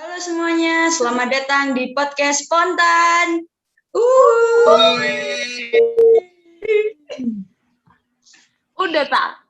Halo semuanya, selamat datang di podcast Spontan. Udah tak?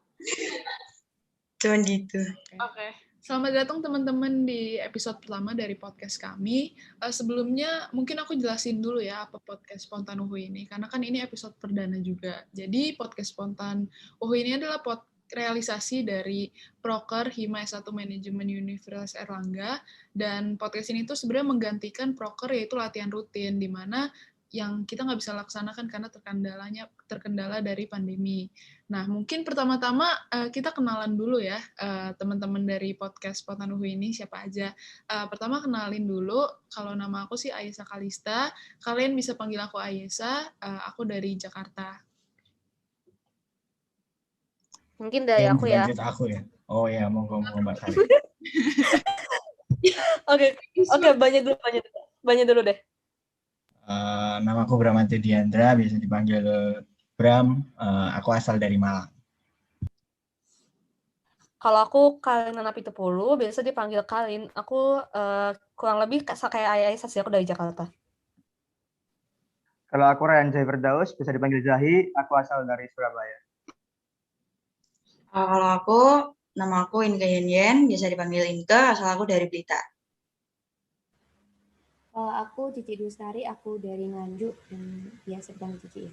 Cuman gitu. Oke. Selamat datang teman-teman di episode pertama dari podcast kami. Sebelumnya mungkin aku jelasin dulu ya apa podcast Spontan UHU ini, karena kan ini episode perdana juga. Jadi podcast Spontan UHU ini adalah realisasi dari Proker Hima S1 Manajemen Universitas Erlangga, dan podcast ini tuh sebenarnya menggantikan Proker, yaitu latihan rutin, di mana yang kita nggak bisa laksanakan karena terkendala dari pandemi. Nah, mungkin pertama-tama kita kenalan dulu ya, teman-teman dari podcast Spontan UHU ini siapa aja. Pertama kenalin dulu, kalau nama aku sih Ayesa Kalista, kalian bisa panggil aku Ayesa, aku dari Jakarta. Mungkin dari aku ya. Lanjut aku ya. Oh ya, monggo Mbak Sari. Oke, banyak dulu deh. Nama aku Bramantyo Diandra, biasa dipanggil Bram. Aku asal dari Malang. Kalau aku Kalin Napitupulu, biasa dipanggil Kalin. Aku kurang lebih kayak Ayasa sih, aku dari Jakarta. Kalau aku Ryan Jai Firdaus, bisa dipanggil Zahi, aku asal dari Surabaya. Kalau aku, nama aku Inka Yen, biasa dipanggil Inka, asal aku dari Blitar. Kalau aku Cici Dustari, aku dari Nganjuk dan biasa dipanggil Cici.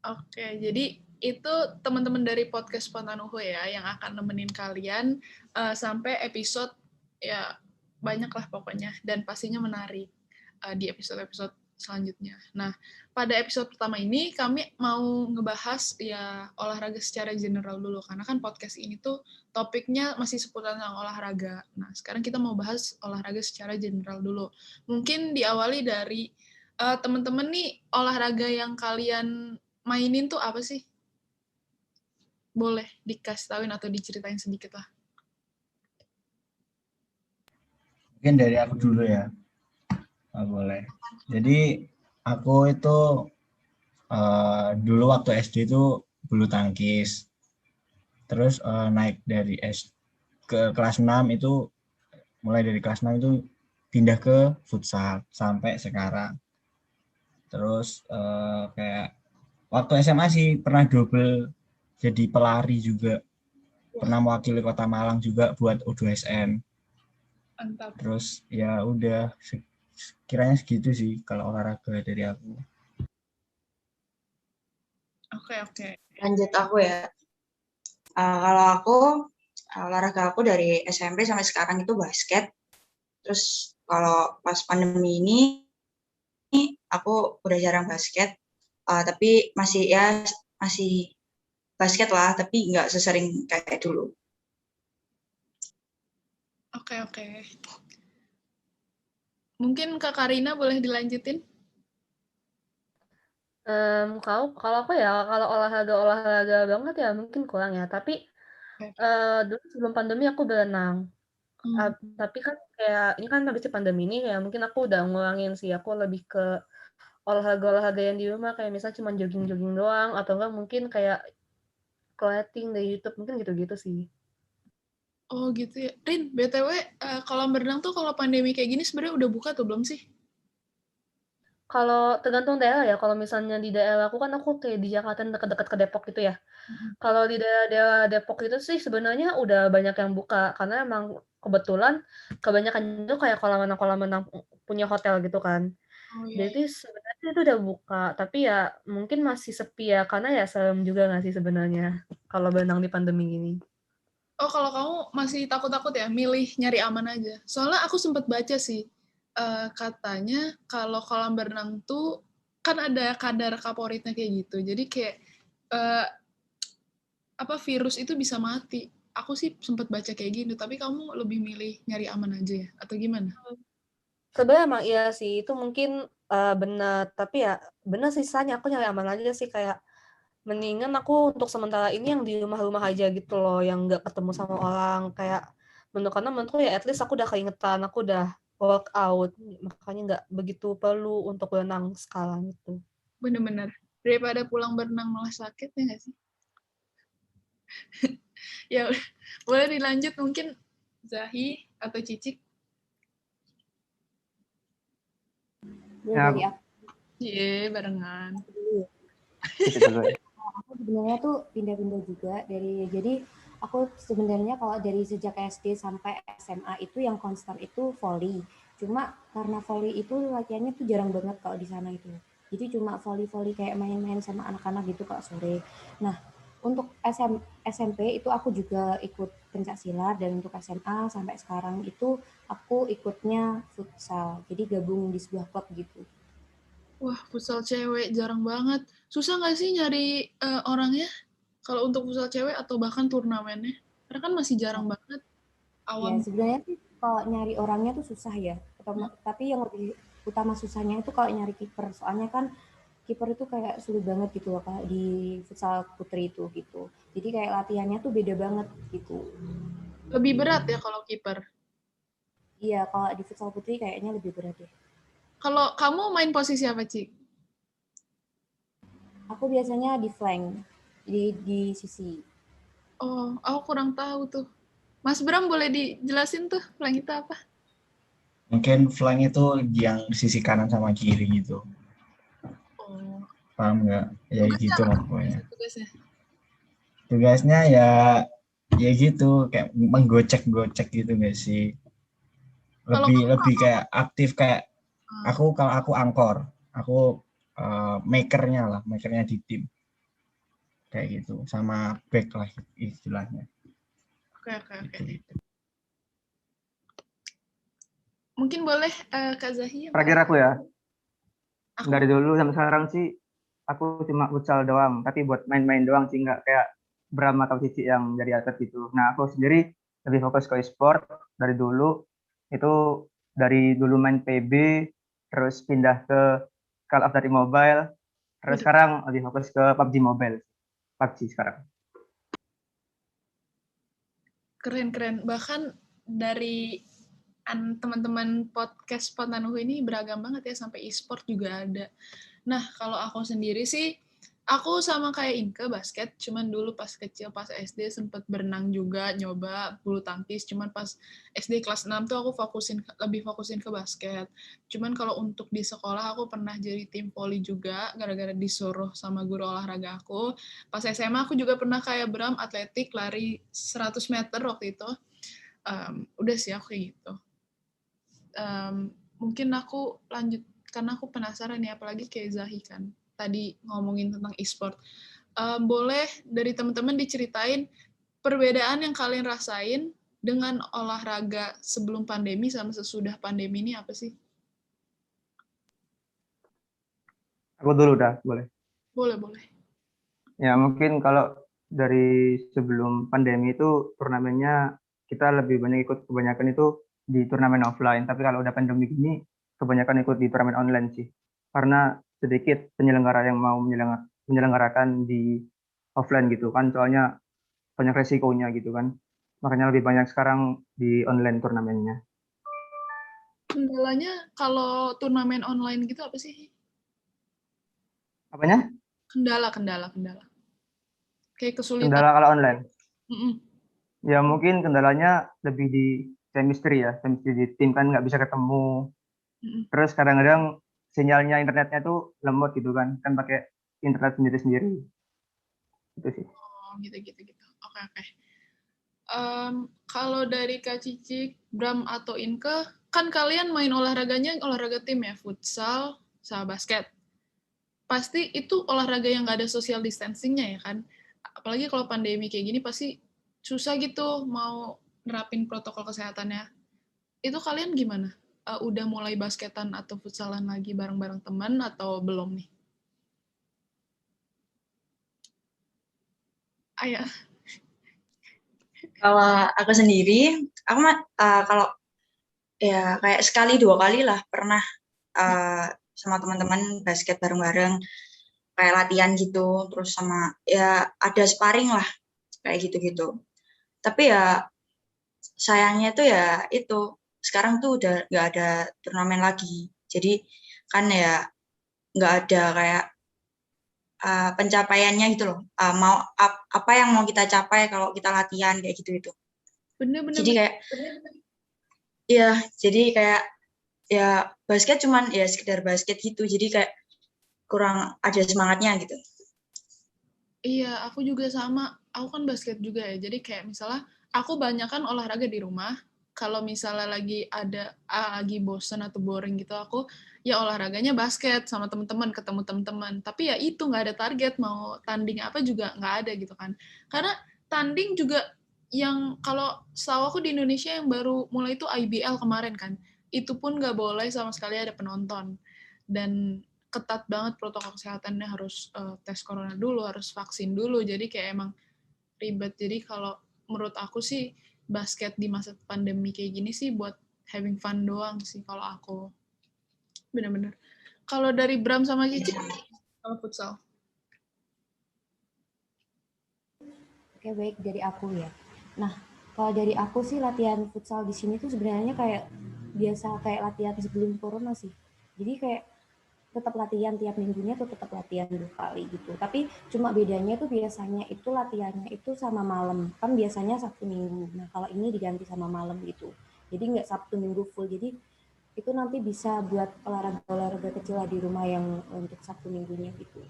Oke, jadi itu teman-teman dari podcast Spontan UHU ya, yang akan nemenin kalian sampai episode ya banyak lah pokoknya, dan pastinya menarik di episode-episode selanjutnya. Nah, pada episode pertama ini kami mau ngebahas ya olahraga secara general dulu, karena kan podcast ini tuh topiknya masih seputar tentang olahraga. Nah, sekarang kita mau bahas olahraga secara general dulu. Mungkin diawali dari teman-teman nih, olahraga yang kalian mainin tuh apa sih? Boleh dikasih tauin atau diceritain sedikit lah. Mungkin dari aku dulu ya. Boleh. Jadi aku itu dulu waktu SD itu bulu tangkis. Terus naik dari ke kelas 6 itu, mulai dari kelas 6 itu pindah ke futsal sampai sekarang. Terus kayak waktu SMA sih pernah double jadi pelari juga. Pernah mewakili Kota Malang juga buat U2SN. Mantap. Terus ya udah kiranya segitu sih kalau olahraga dari aku. Oke. Lanjut aku ya. Kalau aku, olahraga aku dari SMP sampai sekarang itu basket. Terus kalau pas pandemi ini, aku udah jarang basket. Tapi masih basket lah, tapi nggak sesering kayak dulu. Oke. Mungkin Kak Karina boleh dilanjutin? Kalau aku ya, kalau olahraga banget ya mungkin kurang ya. Tapi dulu sebelum pandemi aku berenang. Tapi kan kayak ini kan habis pandemi ini ya mungkin aku udah ngurangin sih. Aku lebih ke olahraga yang di rumah, kayak misalnya cuma jogging doang, atau enggak mungkin kayak clothing dari YouTube, mungkin gitu-gitu sih. Oh gitu ya. Rin, BTW kolam berenang tuh kalau pandemi kayak gini sebenarnya udah buka tuh belum sih? Kalau tergantung daerah ya, kalau misalnya di daerah aku kan aku kayak di Jakarta dekat-dekat ke Depok gitu ya. Kalau di daerah Depok itu sih sebenarnya udah banyak yang buka, karena emang kebetulan kebanyakan itu kayak kolam renang punya hotel gitu kan. Oh iya. Jadi sebenarnya itu udah buka, tapi ya mungkin masih sepi ya, karena ya serem juga nggak sih sebenarnya kalau berenang di pandemi ini. Oh, kalau kamu masih takut-takut ya, milih nyari aman aja. Soalnya aku sempat baca sih, katanya kalau kolam berenang tuh kan ada kadar kaporitnya kayak gitu. Jadi kayak virus itu bisa mati. Aku sih sempat baca kayak gitu, tapi kamu lebih milih nyari aman aja ya, atau gimana? Sebenarnya emang iya sih, itu mungkin benar, tapi ya benar sih, sisanya aku nyari aman aja sih, kayak mendingan aku untuk sementara ini yang di rumah-rumah aja gitu loh, yang nggak ketemu sama orang, kayak karena menurutku ya at least aku udah keingetan, aku udah workout, makanya nggak begitu perlu untuk berenang sekarang gitu. Bener-bener. Daripada pulang berenang malah sakit, ya nggak sih? Ya boleh dilanjut mungkin Zahi atau Cicik? Ya, Dari aku Barengan. dulu. Itu dulu ya. Aku sebenarnya tuh pindah-pindah juga jadi aku sebenarnya kalau dari sejak SD sampai SMA itu yang konstan itu volley. Cuma karena volley itu latihannya tuh jarang banget kalau di sana itu. Jadi cuma volley kayak main-main sama anak-anak gitu kalau sore. Nah, untuk SMP itu aku juga ikut pencak silat, dan untuk SMA sampai sekarang itu aku ikutnya futsal. Jadi gabung di sebuah klub gitu. Wah, futsal cewek jarang banget. Susah nggak sih nyari orangnya? Kalau untuk futsal cewek atau bahkan turnamennya? Karena kan masih jarang banget. Ya, Awam. sebenarnya sih kalau nyari orangnya tuh susah ya. Tapi yang lebih utama susahnya itu kalau nyari kiper. Soalnya kan kiper itu kayak sulit banget gitu loh Kak, di futsal putri itu gitu. Jadi kayak latihannya tuh beda banget gitu. Lebih berat ya kalau kiper. Iya, kalau di futsal putri kayaknya lebih berat ya. Kalau kamu main posisi apa, Cik? Aku biasanya di flank, di sisi. Oh, aku kurang tahu tuh. Mas Bram boleh dijelasin tuh flank itu apa? Mungkin flank itu yang sisi kanan sama kiri gitu. Oh, Paham nggak? Ya tugasnya gitu apa lah tuh? pokoknya. Tugasnya. Tugasnya ya gitu, kayak menggocek-gocek gitu nggak sih? Kalau Lebih kayak aktif, kayak kamu, kalau aku angkor, aku makernya di tim. Kayak gitu, sama back lah istilahnya. oke. Gitu. Mungkin boleh Kak Zahi. Terakhir aku ya. Aku Dari dulu sampai sekarang sih aku cuma futsal doang, tapi buat main-main doang sih, nggak kayak Bram atau Cici yang jadi atlet gitu. Nah, aku sendiri lebih fokus ke e-sport dari dulu. Itu dari dulu main PB, terus pindah ke Call of Duty Mobile, terus Waduh, sekarang lebih fokus ke PUBG Mobile. PUBG sekarang. keren. Bahkan dari teman-teman podcast Pontanuhu ini beragam banget ya, sampai e-sport juga ada. Nah, kalau aku sendiri sih, aku sama kayak Inke basket, cuman dulu pas kecil, pas SD sempet berenang juga, nyoba bulu tangkis, cuman pas SD kelas 6 tuh aku lebih fokusin ke basket. Cuman kalau untuk di sekolah aku pernah jadi tim voli juga, gara-gara disuruh sama guru olahraga aku. Pas SMA aku juga pernah kayak Bram, atletik, lari 100 meter waktu itu. Udah sih aku kayak gitu. Mungkin aku lanjut karena aku penasaran ya, apalagi kayak Zahi kan tadi ngomongin tentang e-sport. Boleh dari teman-teman diceritain perbedaan yang kalian rasain dengan olahraga sebelum pandemi sama sesudah pandemi ini apa sih? Aku dulu dah, boleh. Boleh. Ya, mungkin kalau dari sebelum pandemi itu turnamennya kita lebih banyak ikut, kebanyakan itu di turnamen offline. Tapi kalau udah pandemi gini, kebanyakan ikut di turnamen online sih. Karena sedikit penyelenggara yang mau menyelenggarakan di offline gitu kan. Soalnya banyak resikonya gitu kan. Makanya lebih banyak sekarang di online turnamennya. Kendalanya kalau turnamen online gitu apa sih? Apanya? Kendala. Kayak kesulitan. Kendala kalau online. Mm-mm. Ya mungkin kendalanya lebih di chemistry ya. Chemistry di tim kan nggak bisa ketemu. Mm-mm. Terus kadang-kadang sinyalnya internetnya tuh lemot gitu kan pakai internet sendiri-sendiri itu sih. Oh, gitu. Oke. Kalau dari Kak Cici, Bram atau Inke, kan kalian main olahraganya olahraga tim ya, futsal, sama basket. Pasti itu olahraga yang nggak ada social distancing-nya ya kan? Apalagi kalau pandemi kayak gini pasti susah gitu mau nerapin protokol kesehatannya. Itu kalian gimana? Udah mulai basketan atau futsalan lagi bareng-bareng teman atau belum nih? Ayah. Kalau aku sendiri, aku kalau ya kayak sekali 2 kali lah pernah sama teman-teman basket bareng-bareng, kayak latihan gitu, terus sama ya ada sparring lah kayak gitu-gitu. Tapi ya sayangnya tuh ya itu sekarang tuh udah nggak ada turnamen lagi. Jadi kan ya nggak ada kayak pencapaiannya gitu loh. Apa yang mau kita capai kalau kita latihan kayak gitu. Jadi kayak ya, jadi kayak ya basket cuman ya sekedar basket gitu. Jadi kayak kurang ada semangatnya gitu. Iya, aku juga sama. Aku kan basket juga ya. Jadi kayak misalnya aku banyak kan olahraga di rumah. Kalau misalnya lagi bosen atau boring gitu, aku ya olahraganya basket sama teman-teman, ketemu teman-teman. Tapi ya itu nggak ada target mau tanding apa juga nggak ada gitu kan. Karena tanding juga yang kalau setahu aku di Indonesia yang baru mulai itu IBL kemarin kan. Itu pun nggak boleh sama sekali ada penonton. Dan ketat banget protokol kesehatannya, harus tes corona dulu, harus vaksin dulu. Jadi kayak emang ribet. Jadi kalau menurut aku sih basket di masa pandemi kayak gini sih buat having fun doang sih kalau aku. Bener-bener. Kalau dari Bram sama Cici, kalau futsal? Oke, baik, dari aku ya. Nah, kalau dari aku sih latihan futsal di sini tuh sebenarnya kayak biasa kayak latihan sebelum corona sih. Jadi kayak tetap latihan tiap minggunya tuh tetap latihan 2 kali gitu. Tapi cuma bedanya tuh biasanya itu latihannya itu sama malam. Kan biasanya Sabtu Minggu. Nah, kalau ini diganti sama malam gitu. Jadi nggak Sabtu Minggu full. Jadi itu nanti bisa buat olahraga kecil lah di rumah yang untuk Sabtu Minggunya gitu.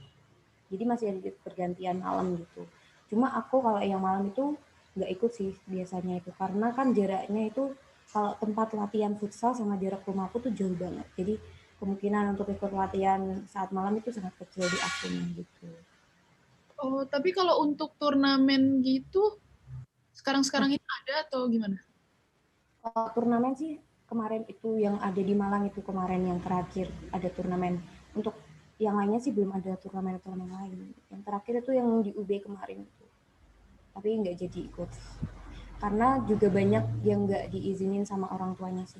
Jadi masih ada pergantian malam gitu. Cuma aku kalau yang malam itu nggak ikut sih biasanya itu. Karena kan jaraknya itu kalau tempat latihan futsal sama jarak rumahku tuh jauh banget. Jadi kemungkinan untuk ikut latihan saat malam itu sangat kecil di akunnya gitu. Oh, tapi kalau untuk turnamen gitu, sekarang-sekarang ini ada atau gimana? Kalau turnamen sih kemarin itu yang ada di Malang itu kemarin yang terakhir ada turnamen. Untuk yang lainnya sih belum ada turnamen lain. Yang terakhir itu yang di UB kemarin itu. Tapi nggak jadi ikut. Karena juga banyak yang nggak diizinin sama orang tuanya sih.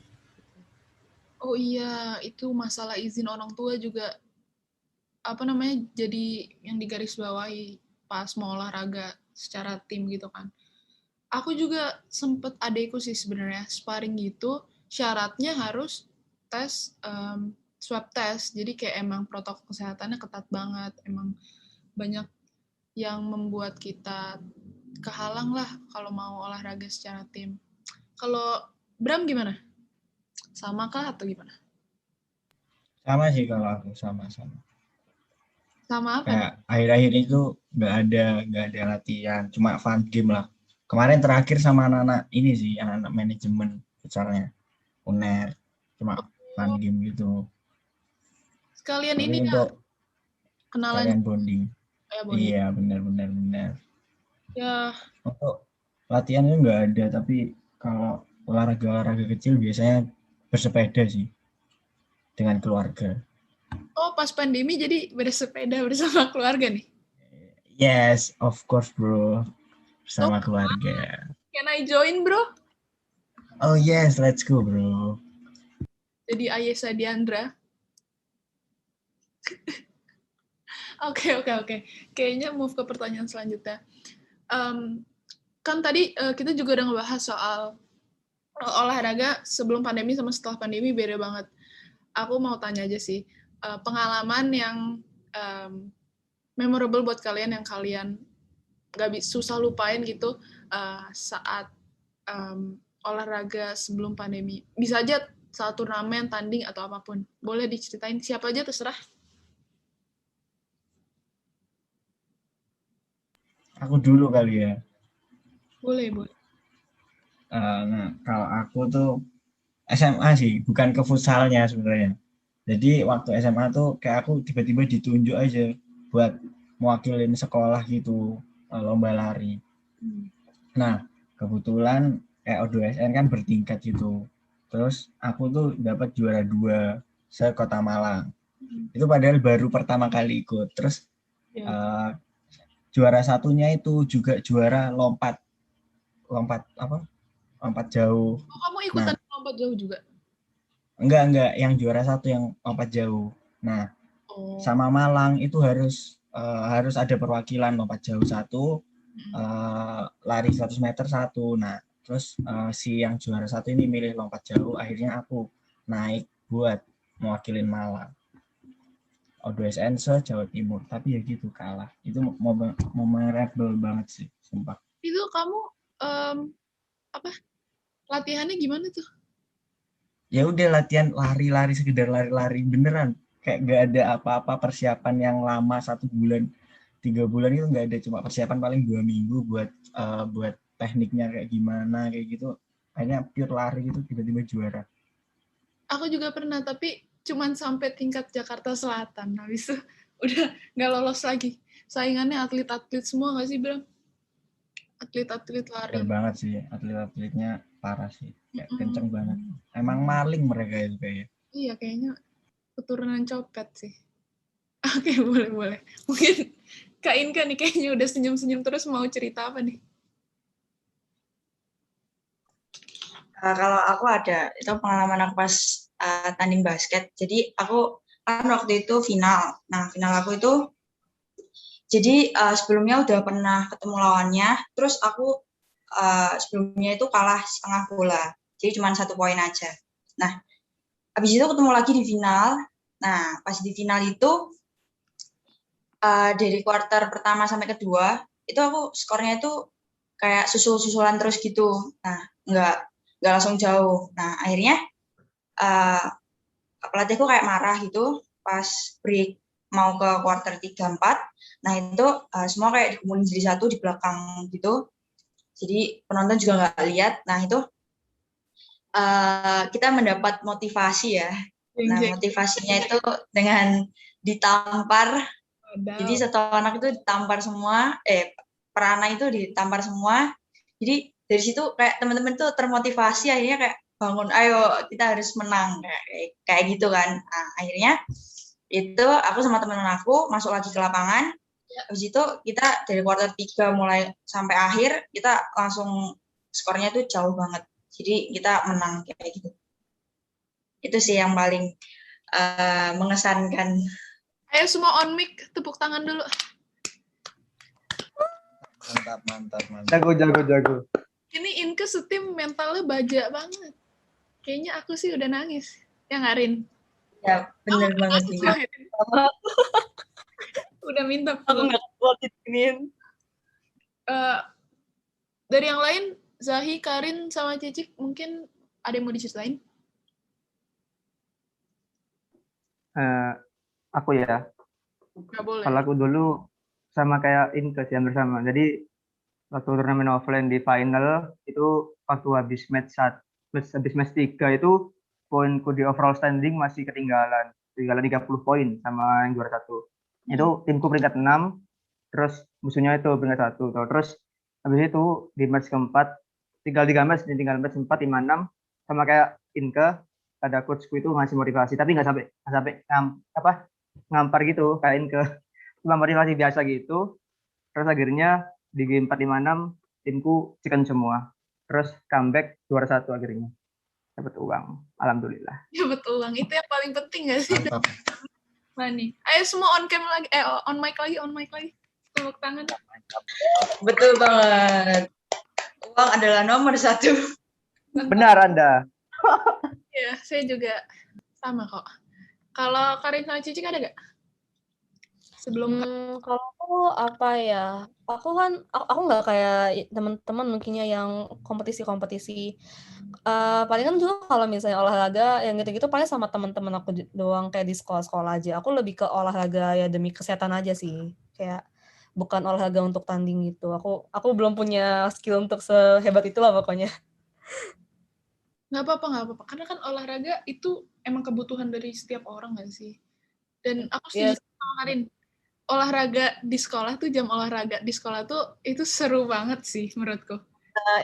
Oh iya, itu masalah izin orang tua juga apa namanya jadi yang digarisbawahi pas mau olahraga secara tim gitu kan. Aku juga sempet adekku sih sebenarnya sparring gitu, syaratnya harus tes swab test. Jadi kayak emang protokol kesehatannya ketat banget, emang banyak yang membuat kita kehalang lah kalau mau olahraga secara tim. Kalau Bram gimana? Sama kah atau gimana? Sama sih kalau aku sama-sama. Sama apa nih? Kayak akhir-akhir itu nggak ada latihan, cuma fun game lah. Kemarin terakhir sama anak-anak ini sih, anak-anak manajemen futsalnya, UNER, cuma fun game gitu. Sekalian Tapi ini ya, untuk kenalan kalian bonding, ya bonding. iya benar. Ya, Untuk latihannya nggak ada, tapi kalau olahraga kecil biasanya bersepeda sih dengan keluarga. oh pas pandemi jadi bersepeda bersama keluarga nih. Yes, of course bro, Oh, bersama keluarga. can I join bro? Oh yes, let's go bro. Jadi Ayesa Diandra. Oke. Kayaknya move ke pertanyaan selanjutnya. Kan tadi kita juga udah ngebahas soal olahraga sebelum pandemi sama setelah pandemi beda banget. Aku mau tanya aja sih, pengalaman yang memorable buat kalian yang kalian gak susah lupain gitu saat olahraga sebelum pandemi. Bisa aja saat turnamen, tanding, atau apapun. Boleh diceritain siapa aja terserah. Aku dulu kali ya. Boleh. Nah, kalau aku tuh SMA sih, bukan ke futsalnya sebenarnya. Jadi waktu SMA tuh kayak aku tiba-tiba ditunjuk aja buat mewakilin sekolah gitu, lomba lari. Nah, kebetulan kayak O2SN kan bertingkat gitu. Terus aku tuh dapat juara 2 se Kota Malang. Itu padahal baru pertama kali ikut. Terus juara satunya itu juga juara lompat jauh. Oh, kamu ikutan lompat jauh juga? Enggak, yang juara satu yang lompat jauh. Nah, sama Malang itu harus ada perwakilan lompat jauh satu, lari 100 meter satu. Nah, terus si yang juara satu ini milih lompat jauh, akhirnya aku naik buat mewakilin Malang. O2SN se-Jawa Timur, tapi ya gitu kalah. Itu memorable banget sih, sumpah. Itu kamu latihannya gimana tuh? Ya udah latihan lari-lari, sekedar lari-lari beneran, kayak gak ada apa-apa persiapan yang lama 1 bulan 3 bulan itu nggak ada, cuma persiapan paling 2 minggu buat tekniknya kayak gimana kayak gitu, hanya pure lari gitu tiba-tiba juara. Aku juga pernah, tapi cuman sampai tingkat Jakarta Selatan. Habis itu udah nggak lolos lagi. Saingannya atlet-atlet semua nggak sih, Bram? Atlet-atlet lari. Bener banget sih, atlet-atletnya parah sih, kayak kenceng banget. Emang maling mereka itu kayaknya. Iya, kayaknya keturunan copet sih. Oke, boleh. Mungkin Kak Inka nih kayaknya udah senyum-senyum terus, mau cerita apa nih? Kalau aku ada, itu pengalaman aku pas tanding basket. Jadi aku kan waktu itu final. Nah, final aku itu, jadi sebelumnya udah pernah ketemu lawannya, terus aku sebelumnya itu kalah setengah bola. Jadi cuma 1 poin aja. Nah, habis itu ketemu lagi di final. Nah, pas di final itu, dari kuarter pertama sampai kedua, itu aku skornya itu kayak susul-susulan terus gitu. Nah, nggak langsung jauh. Nah, akhirnya pelatihku kayak marah gitu pas break mau ke kuarter 3-4. Nah, itu semua kayak dikumpulin jadi satu di belakang gitu. Jadi penonton juga nggak lihat. Nah, itu kita mendapat motivasi ya. Nah, motivasinya itu dengan ditampar. Jadi satu anak itu ditampar semua, per anak itu ditampar semua. Jadi dari situ kayak teman-teman tuh termotivasi, akhirnya kayak bangun, ayo kita harus menang kayak gitu kan. Nah, akhirnya itu aku sama teman-teman aku masuk lagi ke lapangan. Habis itu kita dari kuarter 3 mulai sampai akhir kita langsung skornya tuh jauh banget. Jadi kita menang kayak gitu. Itu sih yang paling mengesankan. Ayo semua on mic, tepuk tangan dulu. Mantap. Jago. Ini Inke setim mentalnya baja banget. Kayaknya aku sih udah nangis. Ya nggak, Rin? Ya, bener banget ini. Udah minta Aku pulang. nggak kuat ditinin. Dari yang lain, Zahi, Karin, sama Cicik, mungkin ada yang mau diceritain? Aku ya. Nggak boleh. Kalau aku dulu sama kayak Inke sih, hampir sama. Jadi waktu turnamen offline di final itu waktu habis match 3 itu poinku di overall standing masih ketinggalan 30 poin sama yang juara 1. Itu timku peringkat 6, terus musuhnya itu peringkat 1. Terus habis itu di match keempat tinggal 3 match 4, 5, 6 sama kayak Inke, ada coachku itu ngasih motivasi, tapi nggak sampai ngampar gitu kayak Inke, cuma motivasi biasa gitu. Terus akhirnya di game 4, 5, 6 timku chicken semua. Terus comeback juara 1 akhirnya. Dapat uang. Alhamdulillah. Dapat uang. Itu yang paling penting nggak sih? Mantap. Mani. Ayo semua on cam lagi. On mic lagi. Tepuk tangan. Betul banget. Uang adalah nomor 1. Benar Anda. Ya, saya juga sama kok. Kalau Karin sama Cicik ada nggak? Sebelum kalau aku apa ya? Aku kan aku nggak kayak teman-teman mungkinnya yang kompetisi. Paling kan dulu kalau misalnya olahraga yang gitu-gitu paling sama teman-teman aku doang, kayak di sekolah aja. Aku lebih ke olahraga ya demi kesehatan aja sih. Kayak bukan olahraga untuk tanding gitu. Aku belum punya skill untuk sehebat itulah pokoknya. nggak apa-apa. Karena kan olahraga itu emang kebutuhan dari setiap orang nggak sih? Dan aku setuju sama Karin. Olahraga di sekolah tuh, jam olahraga di sekolah tuh itu seru banget sih menurutku.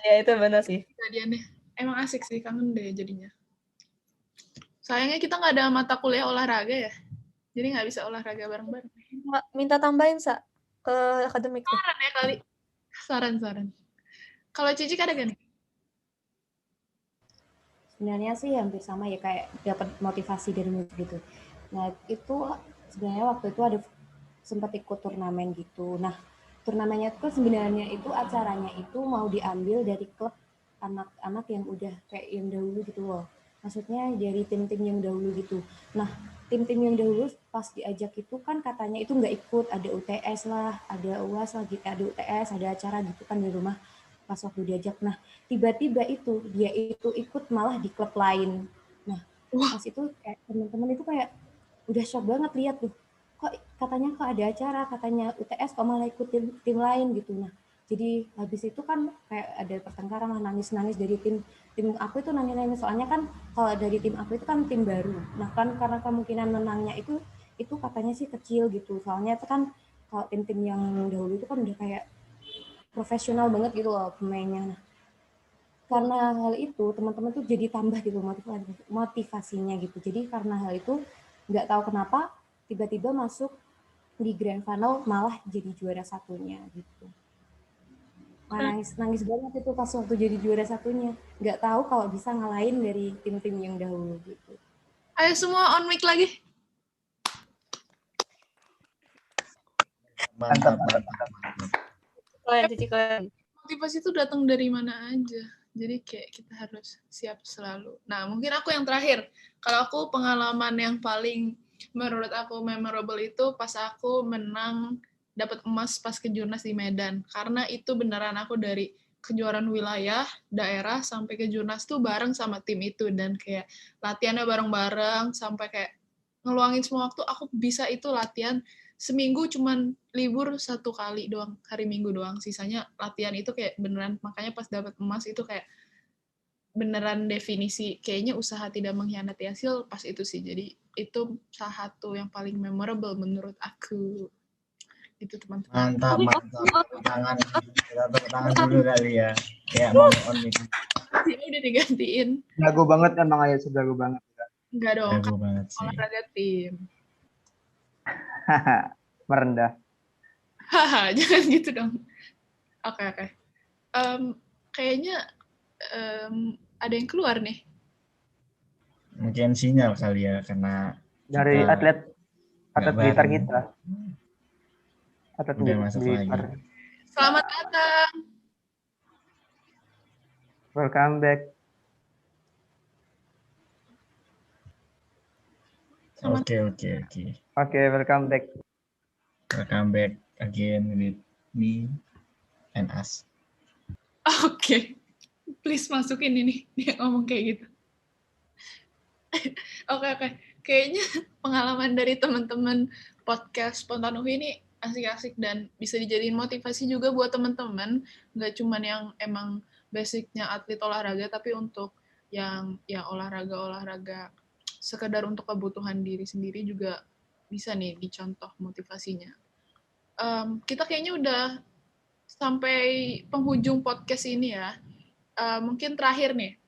Ya itu benar sih. Kejadiannya emang asik sih, kangen deh jadinya. Sayangnya kita nggak ada mata kuliah olahraga ya, jadi nggak bisa olahraga bareng-bareng. Minta tambahin ke akademik tuh. Saran ya kali. Saran. Kalau Cici ada gak nih? Sebenarnya sih hampir sama ya, kayak dapat motivasi dari musik gitu. Nah itu sebenarnya waktu itu ada sempat ikut turnamen gitu. Nah turnamennya itu sebenarnya itu acaranya itu mau diambil dari klub anak-anak yang udah kayak yang dahulu gitu loh. Maksudnya dari tim-tim yang dahulu gitu. Nah tim-tim yang dahulu pas diajak itu kan katanya itu nggak ikut, ada UTS lah, ada UAS lah, ada UTS, ada acara gitu kan di rumah. pas waktu diajak. Nah, tiba-tiba itu dia itu ikut malah di klub lain. Nah, pas itu kayak teman-teman itu kayak udah shock banget lihat tuh. Kok ada acara, katanya UTS kok malah ikut tim lain gitu. Nah, jadi habis itu kan kayak ada pertengkaran lah, nangis-nangis dari tim aku itu nangis-nangis, soalnya kan kalau dari tim aku itu kan tim baru. Nah kan karena kemungkinan menangnya itu katanya sih kecil gitu. Soalnya itu kan kalau tim-tim yang dahulu itu kan udah kayak profesional banget gitu loh pemainnya. Nah, karena hal itu teman-teman tuh jadi tambah gitu motivasinya gitu. Jadi karena hal itu nggak tahu kenapa tiba-tiba masuk di grand final malah jadi juara satunya gitu. Nah, nangis banget itu pas waktu jadi juara satunya. Nggak tahu kalau bisa ngalahin dari tim-tim yang dahulu gitu. Ayo semua on mic lagi. Mantap. Kalian. Motivasi itu datang dari mana aja. Jadi kayak kita harus siap selalu. Nah, mungkin aku yang terakhir. Kalau aku pengalaman yang paling menurut aku memorable itu pas aku menang dapat emas pas kejurnas di Medan. Karena itu beneran aku dari kejuaraan wilayah, daerah, sampai kejurnas tuh bareng sama tim itu. Dan kayak latihannya bareng-bareng, sampai kayak ngeluangin semua waktu. Aku bisa itu latihan seminggu cuman libur 1 kali doang, hari Minggu doang. Sisanya latihan itu kayak beneran, makanya pas dapat emas itu kayak beneran definisi kayaknya usaha tidak mengkhianati hasil pas itu sih. Jadi itu salah satu yang paling memorable menurut aku. Itu teman-teman. Mantap. Tangan, kita tepuk tangan dulu kali ya. Ya, mau on mic. Ini udah digantiin. Jago banget emang Ayah, jago banget. Enggak dong, Jago banget sih. olahraga tim. Merendah. Haha, jangan gitu dong. Oke. Kayaknya ada yang keluar nih. Mungkin sinyal kali ya, karena dari atlet Blitar kita. Atlet udah masuk lagi. Selamat datang. Welcome back. Oke. Oke, welcome back. Welcome back again with me and us. Oke. Please masukin ini, dia ngomong kayak gitu. Oke. Kayaknya pengalaman dari teman-teman podcast Spontanuhu ini asik-asik dan bisa dijadiin motivasi juga buat teman-teman. Nggak cuman yang emang basicnya atlet olahraga, tapi untuk yang ya olahraga sekedar untuk kebutuhan diri sendiri juga bisa nih dicontoh motivasinya. Kita kayaknya udah sampai penghujung podcast ini ya. Mungkin terakhir nih,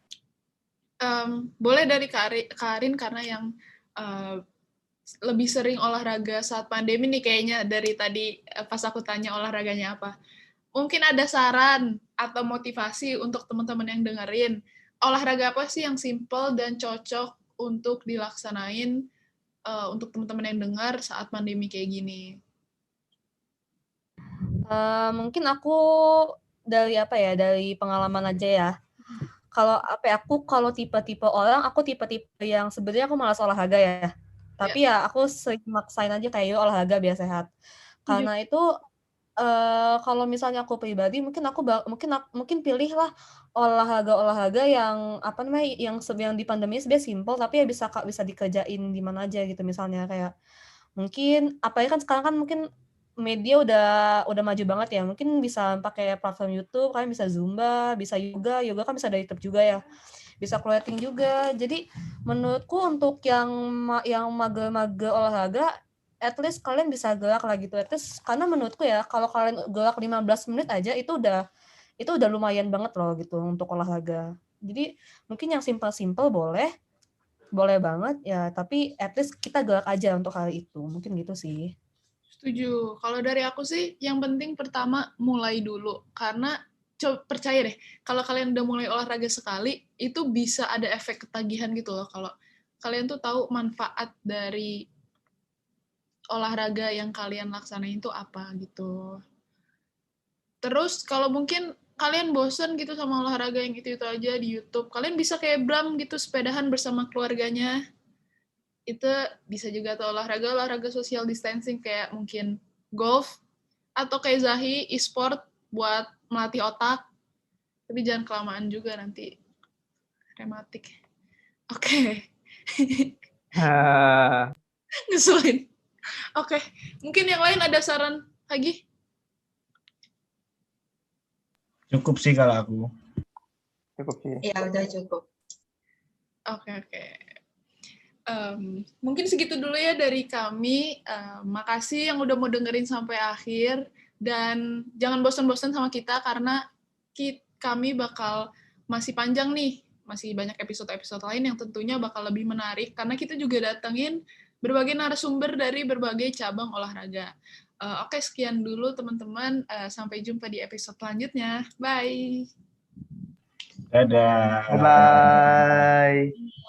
boleh dari Karin karena yang lebih sering olahraga saat pandemi nih kayaknya dari tadi pas aku tanya olahraganya apa. Mungkin ada saran atau motivasi untuk teman-teman yang dengerin. Olahraga apa sih yang simple dan cocok untuk dilaksanain untuk teman-teman yang dengar saat pandemi kayak gini? Mungkin aku dari pengalaman aja ya. Kalau tipe-tipe orang, aku tipe-tipe yang sebenarnya aku malas olahraga ya. Tapi ya aku sering maksain aja kayak yuk olahraga biar sehat. Karena itu kalau misalnya aku pribadi mungkin pilihlah olahraga yang yang di pandemi sebenarnya simple tapi ya bisa dikerjain di mana aja gitu, misalnya kayak mungkin apalagi kan sekarang kan mungkin media udah maju banget ya, mungkin bisa pakai platform YouTube, kalian bisa Zumba, bisa yoga kan bisa dari YouTube juga ya, bisa clothing juga. Jadi menurutku untuk yang mager olahraga, at least kalian bisa gerak lah gitu, at least, karena menurutku ya kalau kalian gerak 15 menit aja itu udah lumayan banget loh gitu untuk olahraga. Jadi mungkin yang simple boleh banget ya, tapi at least kita gerak aja untuk hal itu, mungkin gitu sih. Setuju. Kalau dari aku sih, yang penting pertama mulai dulu. Karena percaya deh, kalau kalian udah mulai olahraga sekali, itu bisa ada efek ketagihan gitu loh. Kalau kalian tuh tahu manfaat dari olahraga yang kalian laksanain itu apa gitu. Terus kalau mungkin kalian bosen gitu sama olahraga yang itu aja di YouTube, kalian bisa kayak Bram gitu, sepedahan bersama keluarganya. Itu bisa juga tuh olahraga social distancing kayak mungkin golf, atau kayak Zahi e-sport buat melatih otak. Tapi jangan kelamaan juga nanti rematik. Oke. Ngeselin. Oke. Mungkin yang lain ada saran lagi? Cukup sih kalau aku. Cukup sih. Ya udah cukup. Oke. Mungkin segitu dulu ya dari kami. Makasih yang udah mau dengerin sampai akhir. Dan jangan bosan-bosan sama kita karena kami bakal masih panjang nih. Masih banyak episode-episode lain yang tentunya bakal lebih menarik. Karena kita juga datengin berbagai narasumber dari berbagai cabang olahraga. Oke, sekian dulu teman-teman. Sampai jumpa di episode selanjutnya. Bye! Dadah. Bye-bye.